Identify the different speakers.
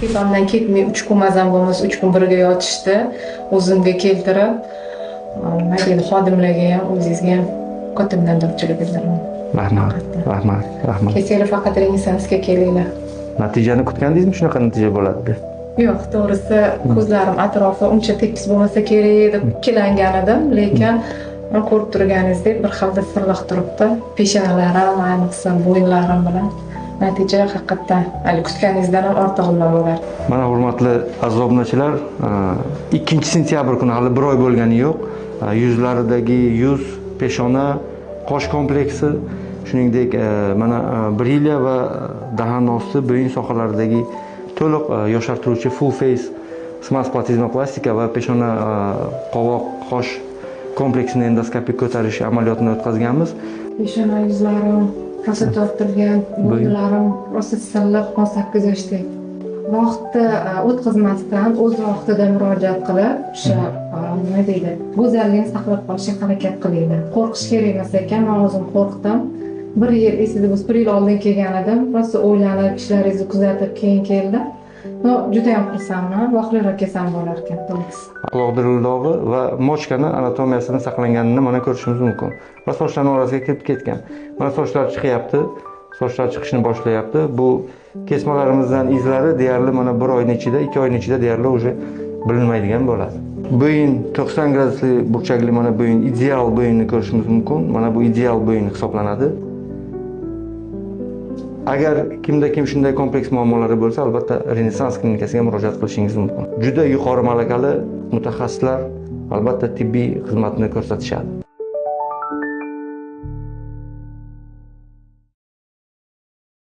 Speaker 1: tepamdan ketmay 3 kun mazam bo'lmasa 3 kun birga yotishdi. O'zimga keltirib, nima deydi, xodimlarga ham, o'zingizga ham katta minnatdorchilik bildiraman.
Speaker 2: Rahmat.
Speaker 1: Kechalar faqat Renessansga kelinglar.
Speaker 2: Natijani kutgandingizmi, shunaqa natija bo'ladi deb?
Speaker 1: Yo'q, to'g'risi ko'zlarim atrofi uncha tekis bo'lmasa kerak deb ikkilangan edim, lekin ko'rib turganingizdek bir xilda silliq turibdi. Peshonalarim, ayniqsa bo'yinlarim bilan. Natija haqiqatdan hali kutganingizdan ham ortiq bo'lar.
Speaker 2: Mana hurmatli aziz obunachilar, 2-sentyabr kuni hali bir oy bo'lgani yo'q. Yuzlaridagi yuz, peshona, qosh kompleksi, shuningdek mana brilya va dahan osti, bo'yin sohalaridagi to'liq yoshartiruvchi full face smart plazmoplastika va peshona qovoq qosh kompleksini endoskopik ko'tarish amaliyotini o'tkazganmiz.
Speaker 1: Peshona yuzlarim rosa tortilgan, bo'yinlarim rosa silliq, 18 yoshda. Vaqtni o'tkazmasdan o'z vaqtida murojaat qilib, o'sha nima deydi, go'zallikni saqlab qolishga harakat qilinglar. Qo'rqish kerak emas ekan, men o'zim qo'rqdim. Bir yil esida biz 1 yil oldin kelgan edim, rosa o'ylanib, ishlaringizni kuzatib keyin keldim. Juda ham xursandman, vaqtliroq kelsam bo'lar ekan, to'g'risi.
Speaker 2: Quloq dirildog'i va mochkani anatomiyasini saqlanganini mana ko'rishimiz mumkin. Va sochlarning orasiga kirib ketgan. Mana sochlar chiqyapti, sochlar chiqishni boshlayapti. Bu kesmalarimizdan izlari deyarli mana 1 oyning ichida, 2 oyning ichida deyarli уже bilinmaydigan bo'ladi. Bo'yin 90 gradusli burchakli mana bo'yin ideal bo'yinni ko'rishimiz mumkin. Mana bu ideal bo'yin hisoblanadi. Agar kim shunday kompleks muammolari bo'lsa, albatta Renessans klinikasiga murojaat qilishingiz mumkin. Juda yuqori malakali mutaxassislar albatta tibbiy xizmatni ko'rsatishadi.